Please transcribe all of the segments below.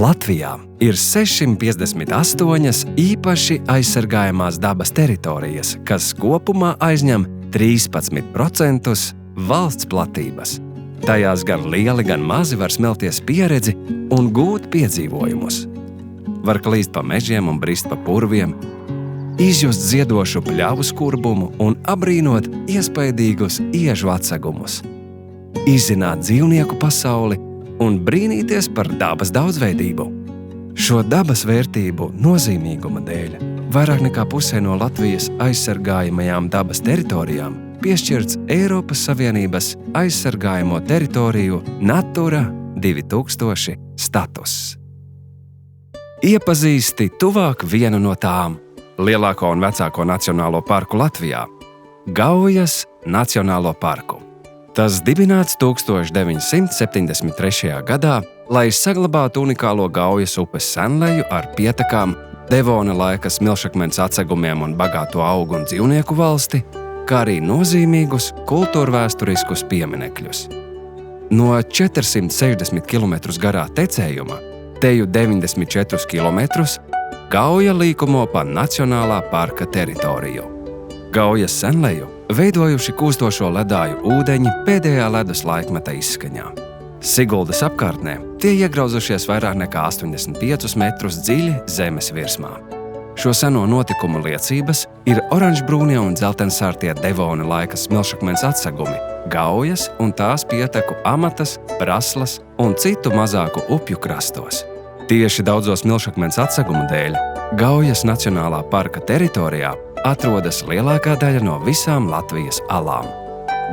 Latvijā ir 658 īpaši aizsargājamās dabas teritorijas, kas kopumā aizņem 13% valsts platības. Tajās gan lieli, gan mazi var smelties pieredzi un gūt piedzīvojumus. Var klīst pa mežiem un brist pa purviem, izjust ziedošu pļavu skurbumu un abrīnot iespaidīgus iežu atsegumus, izzināt dzīvnieku pasauli un brīnīties par dabas daudzveidību. Šo dabas vērtību nozīmīguma dēļ vairāk nekā pusē no Latvijas aizsargājamajām dabas teritorijām piešķirts Eiropas Savienības aizsargājamo teritoriju Natura 2000 status. Iepazīsti tuvāk vienu no tām, lielāko un vecāko nacionālo parku Latvijā – Gaujas Nacionālo parku. Tas dibināts 1973. gadā, lai saglabātu unikālo Gaujas upes senleju ar pietekām, Devona laika smilšakmens atsegumiem un bagāto augu un dzīvnieku valsti, kā arī nozīmīgus kultūrvēsturiskus pieminekļus. No 460 km garā tecējuma, teju 94 km, Gauja līkumo pa Nacionālā parka teritoriju. Gaujas senleju veidojuši kūstošo ledāju ūdeņi pēdējā ledus laikmeta izskaņā. Siguldas apkārtnē tie iegrauzušies vairāk nekā 85 metrus dziļi zemes virsmā. Šo seno notikumu liecības ir oranžbrūnie un dzeltensārtie Devona laika smilšakmens atsegumi, Gaujas un tās pieteku Amatas, Praslas un citu mazāku upju krastos. Tieši daudzo smilšakmens atsegumu dēļ Gaujas Nacionālā parka teritorijā atrodas lielākā daļa no visām Latvijas alām.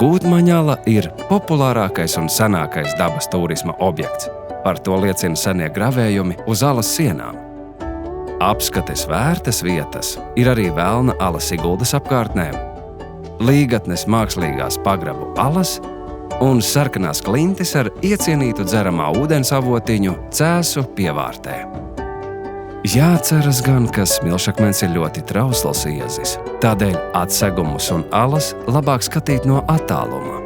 Gūtmaņala ir populārākais un senākais dabas turisma objekts. Par to liecina senie gravējumi uz alas sienām. Apskates vērtas vietas ir arī Velna ala Siguldas apkārtnē, Līgatnes mākslīgās pagrabu alas un sarkanās klintis ar iecienītu dzeramā ūdens avotiņu Cēsu pievārtē. Jāceras gan, ka smilšakmens ir ļoti trausls iezis, tādēļ atsegumus un alas labāk skatīt no attāluma.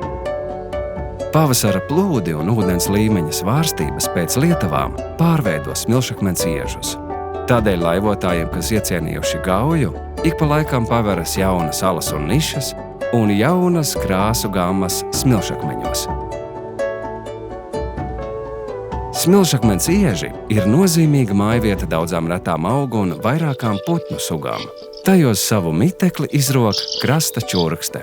Pavasara plūdi un ūdens līmeņa svārstības pēc lietavām pārveido smilšakmens iežus. Tādēļ laivotājiem, kas iecienījuši Gauju, ik pa laikam paveras jaunas alas un nišas un jaunas krāsu gammas smilšakmeņos. Smilšakmens ieži ir nozīmīga mājvieta daudzām retām augu un vairākām putnu sugām. Tajos savu mitekli izrok krasta čurkste.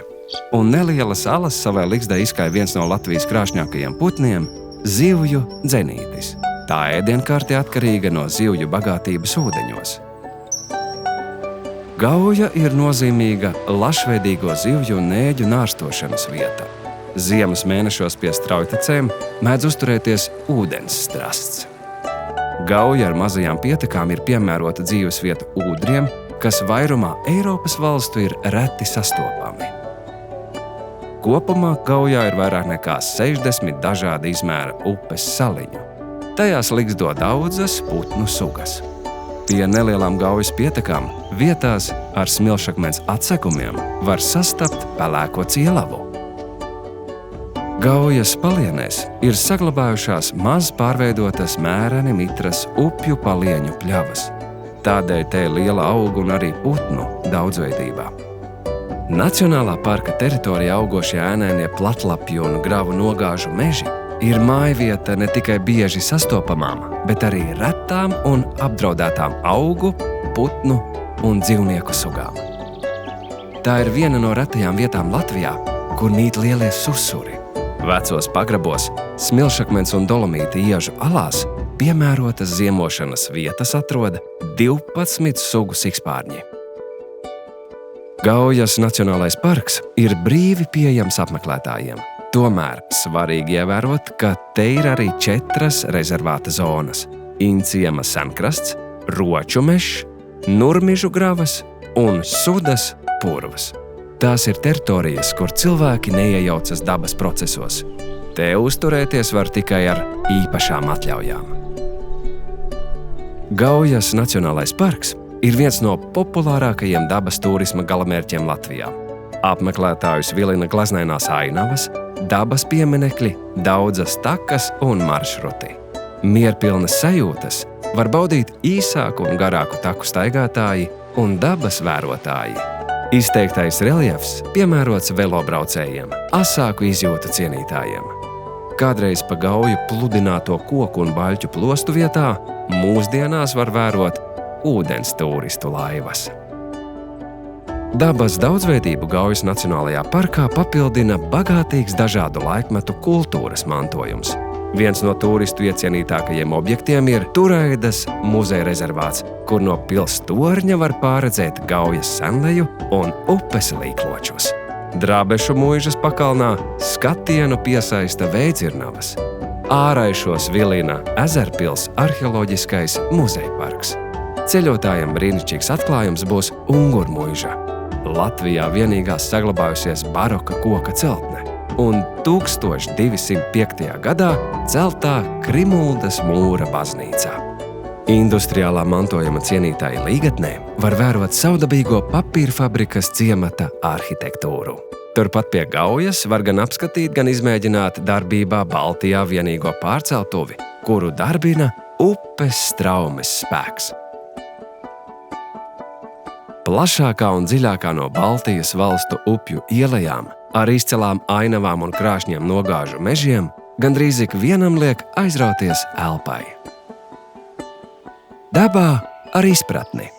Un nelielas alas savai ligzdai izkāja viens no Latvijas krāšņākajiem putniem – zivju dzenītis. Tā ēdienkarte atkarīga no zivju bagātības ūdeņos. Gauja ir nozīmīga lašveidīgo zivju un nēģu nārstošanas vieta. Ziemas mēnešos pie straujtecēm mēdz uzturēties ūdens strasts. Gauja ar mazajām pietekām ir piemērota dzīvesvieta ūdriem, kas vairumā Eiropas valstu ir reti sastopami. Kopumā Gaujā ir vairāk nekā 60 dažādi izmēra upes saliņu. Tajās ligzdo daudzas putnu sugas. Pie nelielām Gaujas pietekām vietās ar smilšakmens atsekumiem var sastapt pelēko cielavu. Gaujas palienēs ir saglabājušās maz pārveidotas mēreni mitras upju palieņu pļavas. Tādēļ te ir liela augu un arī putnu daudzveidībā. Nacionālā parka teritorijā augošie ēnainie platlapju un gravu nogāžu meži ir mājvieta ne tikai bieži sastopamām, bet arī retām un apdraudētām augu, putnu un dzīvnieku sugām. Tā ir viena no retajām vietām Latvijā, kur mīt lielie susuri. Vecos pagrabos, smilšakmens un dolomīta iežu alās piemērotas ziemošanas vietas atrod 12 sugu sikspārņi. Gaujas Nacionālais parks ir brīvi pieejams apmeklētājiem. Tomēr svarīgi ievērot, ka te ir arī 4 rezervāta zonas – Inciema senkrasts, Roču mežs, Nurmižu gravas un Sudas purvas. Tās ir teritorijas, kur cilvēki neiejaucas dabas procesos. Te uzturēties var tikai ar īpašām atļaujām. Gaujas Nacionālais parks ir viens no populārākajiem dabas turisma galamērķiem Latvijā. Apmeklētājus vilina glaznainās ainavas, dabas pieminekļi, daudzas takas un maršruti. Mierpilnas sajūtas var baudīt īsāku un garāku taku staigātāji un dabas vērotāji. Izteiktais reljefs piemērots velobraucējiem, asāku izjūtu cienītājiem. Kādreiz pa Gauju pludināto koku un baļķu plostu vietā mūsdienās var vērot ūdens tūristu laivas. Dabas daudzveidību Gaujas Nacionālajā parkā papildina bagātīgs dažādu laikmetu kultūras mantojums. Viens no tūristu iecienītākajiem objektiem ir Turaidas muzeja rezervāts, kur no pils torņa var pārredzēt Gaujas senleju un upes līkločus. Drābešu muižas pakalnā skatienu piesaista Veidzirnavas. Āraišos vilina Ezerpils arheoloģiskais muzejparks. Ceļotājiem brīnišķīgs atklājums būs Ungurmuiža. Latvijā vienīgā saglabājusies baroka koka celtne un 1205. gadā celtā Krimuldas mūra baznīcā. Industriālā mantojuma cienītāji Līgatnē var vērot savdabīgo papīrfabrikas ciemata arhitektūru. Turpat pie Gaujas var gan apskatīt, gan izmēģināt darbībā Baltijā vienīgo pārceltuvi, kuru darbina upes straumes spēks. Plašākā un dziļākā no Baltijas valstu upju ielejām, ar izcelām ainavām un krāšņiem nogāžu mežiem, gandrīz ik vienam liek aizrauties elpai. Dabā ar izpratni.